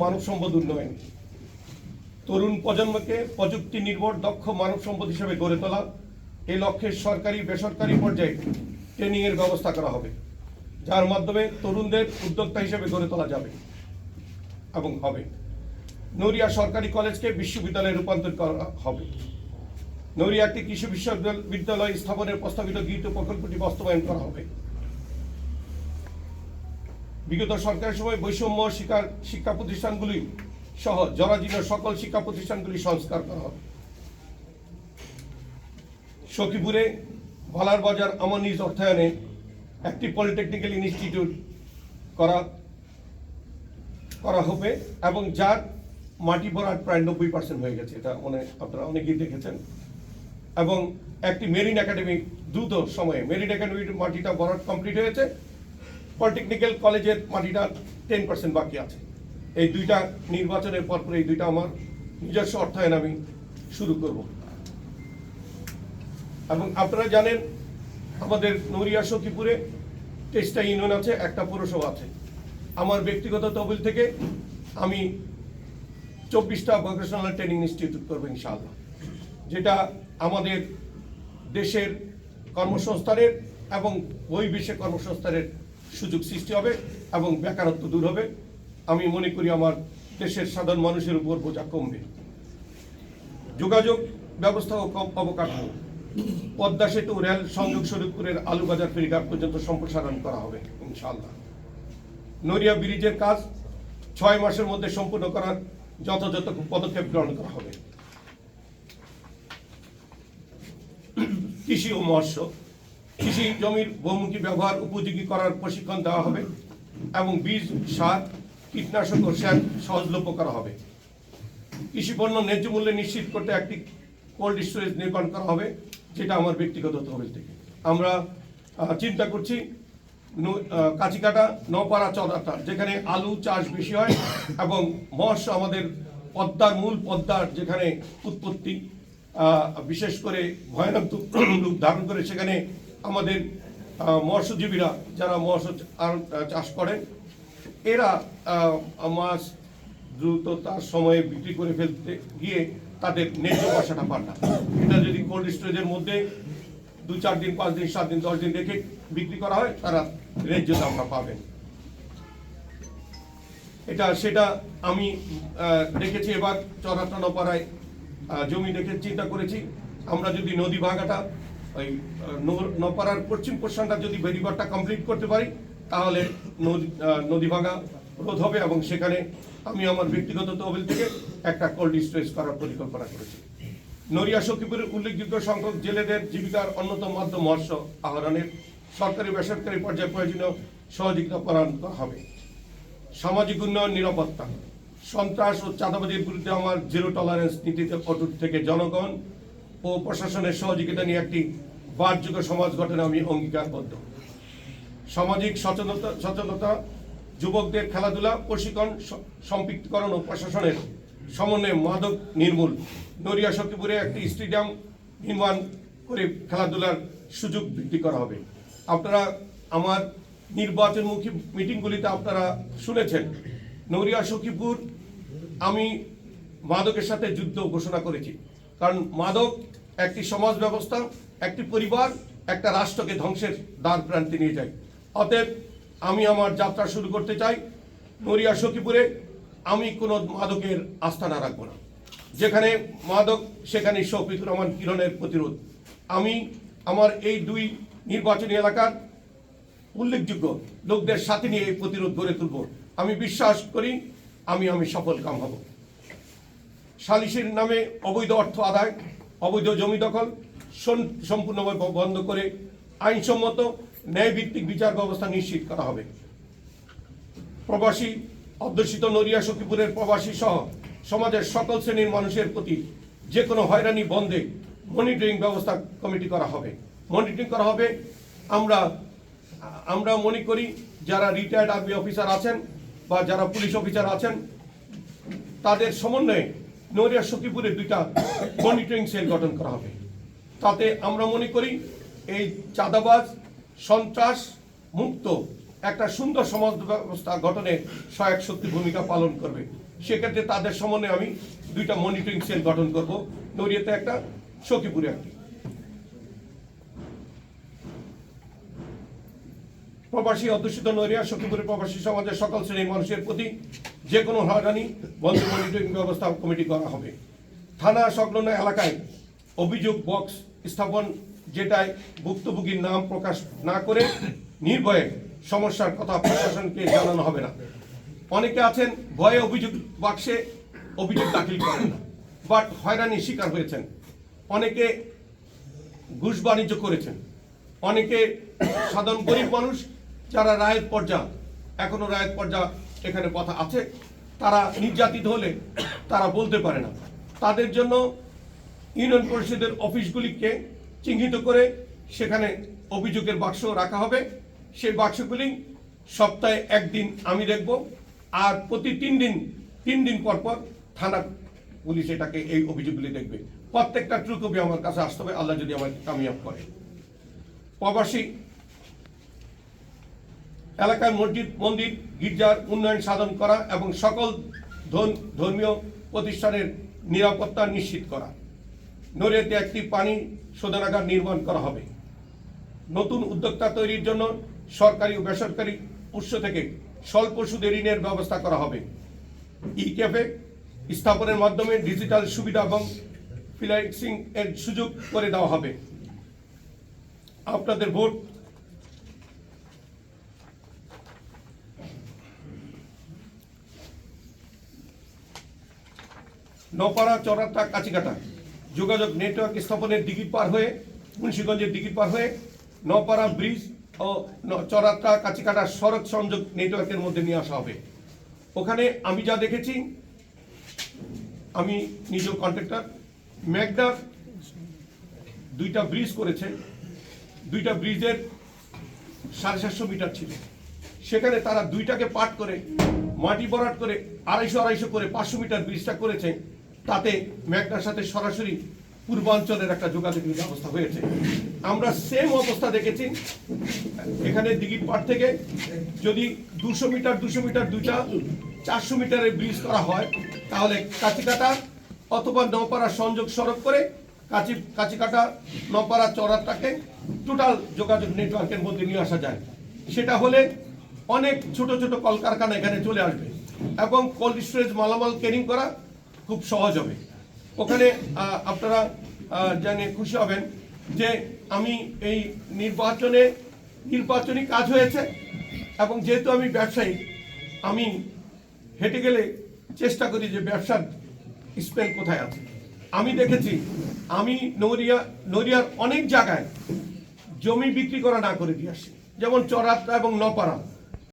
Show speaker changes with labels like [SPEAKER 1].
[SPEAKER 1] মানব সম্পদ উন্নয়ন, তরুণ প্রজন্মকে প্রযুক্তি নির্ভর দক্ষ মানব সম্পদ হিসেবে গড়ে তোলা। এই লক্ষ্যে সরকারি বেসরকারি পর্যায়ে ট্রেনিং এর ব্যবস্থা করা হবে, যার মাধ্যমে তরুণদের উদ্যোক্তা হিসেবে গড়ে তোলা যাবে এবং হবে। নড়িয়া সরকারি কলেজকে বিশ্ববিদ্যালয়ে রূপান্তর করা হবে। নড়িয়া একটি কৃষি বিশ্ববিদ্যালয় স্থাপনের প্রস্তাবিত গৃহীত প্রকল্পটি বাস্তবায়ন করা হবে। বিগত সরকারের সময় বৈষম্য শিক্ষা প্রতিষ্ঠানগুলি সহ জরাজীর্ণ সকল শিক্ষা প্রতিষ্ঠানগুলি সংস্কার করা হবে। সখীপুরে ভালার বাজার আমার নিজ অর্থায়নে একটি পলিটেকনিক্যাল ইনস্টিটিউট করা হবে এবং যার মাটি ভরাট প্রায় 90% হয়ে গেছে, এটা আপনারা অনেকেই দেখেছেন। এবং একটি মেরিন একাডেমি দ্রুত সময়ে মেরিন একাডেমির মাটিটা ভরাট কমপ্লিট হয়েছে। পলিটেকনিক্যাল কলেজের মাটিটা 10% বাকি আছে। এই দুইটা নির্বাচনের পর এই দুইটা আমার নিজস্ব অর্থায়ন আমি শুরু করব। এবং আপনারা জানেন আমাদের নড়িয়া সখীপুরে 23টা ইউনিয়ন আছে, একটা পৌরসভা আছে। আমার ব্যক্তিগত তহবিল থেকে আমি 24টা ভোকেশনাল ট্রেনিং ইনস্টিটিউট করবো ইনশাআল্লাহ, যেটা আমাদের দেশের কর্মসংস্থানের এবং বহির্বিশ্বে কর্মসংস্থানের সুযোগ সৃষ্টি হবে এবং বেকারত্ব দূর হবে। আমি মনে করি আমার দেশের সাধারণ মানুষের উপর বোঝা কমবে। যোগাযোগ ব্যবস্থা ও অবকাঠামো, পদ্মা সেতু রেল সংযোগ শরীয়তপুরের আলুবাজার ফেরিঘাট পর্যন্ত সম্প্রসারণ করা হবে ইনশাআল্লাহ। নড়িয়া ব্রিজের কাজ 6 মাসের মধ্যে সম্পূর্ণ করার যথাযথ পদক্ষেপ গ্রহণ করা হবে। কৃষি ও মৎস্য, কৃষি জমির বহুমুখী ব্যবহার উপযোগী করার প্রশিক্ষণ দেওয়া হবে এবং বীজ, সার, কীটনাশক ও সেচ সহজলভ্য করা হবে। কৃষি পণ্য ন্যায্য মূল্যে নিশ্চিত করতে একটি কোল্ড স্টোরেজ নির্মাণ করা হবে, যেটা আমার ব্যক্তিগত তহবিল থেকে। আমরা চিন্তা করছি কাছিকাটা, নপাড়া, চদাটা, যেখানে আলু চাষ বেশি হয় এবং মৎস্য আমাদের মূল পদ্মার যেখানে উৎপত্তি বিশেষ করে ভয়ানক রূপ ধারণ করে, সেখানে আমাদের মৎস্যজীবীরা যারা মৎস্য চাষ করেন এরা মাছ দ্রুততার সময়ে বিক্রি করে ফেলতে গিয়ে তাদের ন্যায্য পয়সাটা পান না। এটা যদি কোল্ড স্টোরেজের মধ্যে 2-4 দিন, 5 দিন, 7 দিন, 10 দিন রেখে বিক্রি করা হয়, তারা ন্যায্য দামটা পাবেন। সেটা আমি দেখেছি। এবার চরাটা নপাড়ায় জমি দেখে চিন্তা করেছি, আমরা যদি নদী ভাঙাটা ওই নপাড়ার পশ্চিম পোর্শনটা যদি বেরিবারটা কমপ্লিট করতে পারি, তাহলে নদী ভাঙা রোধ হবে এবং সেখানে আমি আমার ব্যক্তিগত তহবিল থেকে একটা কোল্ড স্টোরেজ করার পরিকল্পনা করেছি। নড়িয়া সখীপুরের উল্লেখযোগ্য সংখ্যক জেলেদের জীবিকার অন্যতম মাধ্যম মৎস্য আহরণের সরকারি বেসরকারি পর্যায়ে প্রয়োজনীয় সহযোগিতা প্রদান করা হবে। সামাজিক উন্নয়ন, নিরাপত্তা, সন্ত্রাস ও চাঁদাবাজির বিরুদ্ধে আমার জিরো টলারেন্স নীতিতে অটুট থেকে জনগণ ও প্রশাসনের সহযোগিতা নিয়ে একটি বাসযোগ্য সমাজ গঠনে আমি অঙ্গীকারবদ্ধ। সামাজিক সচেতনতা, যুবকদের খেলাধুলা, প্রশিক্ষণ, সম্পৃক্তকরণ ও প্রশাসনের সমন্বয়ে মাদক নির্মূল। নড়িয়া সখীপুরে একটি স্টেডিয়াম নির্মাণ করে খেলাধুলার সুযোগ বৃদ্ধি করা হবে। আপনারা আমার নির্বাচনমুখী মিটিংগুলিতে আপনারা শুনেছেন, নড়িয়া সখীপুর আমি মাদকের সাথে যুদ্ধ ঘোষণা করেছি। কারণ মাদক একটি সমাজ ব্যবস্থা, একটি পরিবার, একটা রাষ্ট্রকে ধ্বংসের দ্বার প্রান্তে নিয়ে যায়। অতএব আমি আমার যাত্রা শুরু করতে চাই নড়িয়া সখীপুরে। আমি কোনো মাদকের আস্থানা রাখবো না। যেখানে মাদক সেখানে শফিকুর রহমান কিরণের প্রতিরোধ। আমি আমার এই 2 নির্বাচনী এলাকার উল্লেখযোগ্য লোকদের সাথে নিয়ে এই প্রতিরোধ গড়ে তুলব। আমি বিশ্বাস করি আমি সফল কাম হব। সালিসের নামে অবৈধ অর্থ আদায়, অবৈধ জমি দখল সম্পূর্ণভাবে বন্ধ করে আইনসম্মত ন্যায়ভিত্তিক বিচার ব্যবস্থা নিশ্চিত করা হবে। প্রবাসী অধ্যুষিত নড়িয়া সখীপুরের প্রবাসী সহ সমাজের সকল শ্রেণীর মানুষের প্রতি যে কোনো হয়রানি বন্ধে মনিটরিং ব্যবস্থা কমিটি করা হবে। মনিটরিং করা হবে। আমরা মনে করি যারা রিটায়ার্ড আর্মি অফিসার আছেন বা যারা পুলিশ অফিসার আছেন, তাদের সমন্বয়ে নড়িয়া সখীপুরে 2টা মনিটরিং সেল গঠন করা হবে। তাতে আমরা মনে করি এই চাঁদাবাজ, সন্ত্রাস মুক্ত একটা সুন্দর সমাজ ব্যবস্থা গঠনে সহায়ক শক্তি ভূমিকা পালন করবে। সেক্ষেত্রে তাদের সমন্বয়ে আমি 2টা মনিটরিং সেল গঠন করব, নড়িয়াতে একটা, সখীপুরে একটি। প্রবাসী অধ্যুষিত নড়িয়া সখীপুরের প্রবাসী সমাজের সকল শ্রেণীর মানুষের প্রতি যে কোনো হয়রানি বন্ধ মনিটরিং ব্যবস্থা কমিটি করা হবে। থানা সংলগ্ন এলাকায় অভিযোগ বক্স স্থাপন, যেটায় ভুক্তভোগীর নাম প্রকাশ না করে নির্ভয়ে সমস্যার কথা প্রশাসনকে জানানো হবে না। অনেকে আছেন ভয়ে অভিযোগ বাক্সে অভিযোগ দাখিল করেন না, বাট হয়রানির শিকার হয়েছেন। অনেকে ঘুষ বাণিজ্য করেছেন, অনেকে সাধারণ গরিব মানুষ যারা রায়ের পর্যা, এখনো রায়ের পর্যা এখানে কথা আছে, তারা নির্যাতিত হলে তারা বলতে পারে না। তাদের জন্য ইউনিয়ন পরিষদের অফিসগুলিকে চিহ্নিত করে সেখানে অভিযোগের বাক্স রাখা হবে। সেই বাক্সগুলি সপ্তাহে 1 দিন আমি দেখব, আর প্রতি 3 দিন পর পর থানা পুলিশ এটাকে এই অভিযোগগুলি দেখবে। প্রত্যেকটা ট্রু কপি আমার কাছে আসতে হবে, আল্লাহ যদি আমাকে কামিয়াব করে। প্রবাসী এলাকায় মসজিদ, মন্দির, গির্জার উন্নয়ন সাধন করা এবং সকল ধর্মীয় প্রতিষ্ঠানের নিরাপত্তা নিশ্চিত করা। নড়িয়াতে একটি পানি শোধনাগার নির্মাণ করা হবে। নতুন উদ্যোক্তা তৈরির জন্য সরকারি ও বেসরকারি উৎস থেকে স্বল্প সুদে ঋণের ব্যবস্থা করা হবে। ই ক্যাফে স্থাপনের মাধ্যমে ডিজিটাল সুবিধা এবং ফ্রিল্যান্সিং এর সুযোগ করে দেওয়া হবে। আপনাদের ভোট নপাড়া চরাটা কাছিকাটা যোগাযোগ নেটওয়ার্ক স্থাপনের দিঘির পার হয়ে, মুন্সিগঞ্জের দিঘির পার হয়ে নপাড়া ব্রিজ ও চরাটা কাছিকাটা সড়ক সংযোগ নেটওয়ার্কের মধ্যে নিয়ে আসা হবে। ওখানে আমি যা দেখেছি, আমি নিজেও কন্ট্রাক্টর, মেঘনার 2টা ব্রিজ করেছে, 2টা ব্রিজের 750 মিটার ছিল। সেখানে তারা 2টাকে পার্ট করে মাটি ভরাট করে 250 করে 500 মিটার ব্রিজটা করেছে। তাতে মেঘনার সাথে সরাসরি পূর্বাঞ্চলের একটা যোগাযোগের ব্যবস্থা হয়েছে। আমরা সেম অবস্থা দেখেছি এখানে দিঘির পাড় থেকে যদি 200 মিটার 2টা 400 মিটারের ব্রিজ করা হয়, তাহলে কাছিকাটা অথবা নপাড়া সংযোগ সড়ক করে কাছিকাটা নপাড়া চরাটাকে টোটাল যোগাযোগ নেটওয়ার্কের মধ্যে নিয়ে আসা যায়। সেটা হলে অনেক ছোট ছোট কলকারখানা এখানে চলে আসবে এবং কোল্ড স্টোরেজ মালামাল ক্যারিং করা খুব সহজ হবে। ওখানে আপনারা জানে খুশি হবেন যে আমি এই নির্বাচনী কাজ হয়েছে, এবং যেহেতু আমি ব্যবসায়ী, আমি হেঁটে গেলে চেষ্টা করি যে ব্যবসার স্পেল কোথায় আছে। আমি দেখেছি, আমি নড়িয়ার অনেক জায়গায় জমি বিক্রি করা না করে দিয়ে আসি, যেমন চরাটা এবং নপাড়া।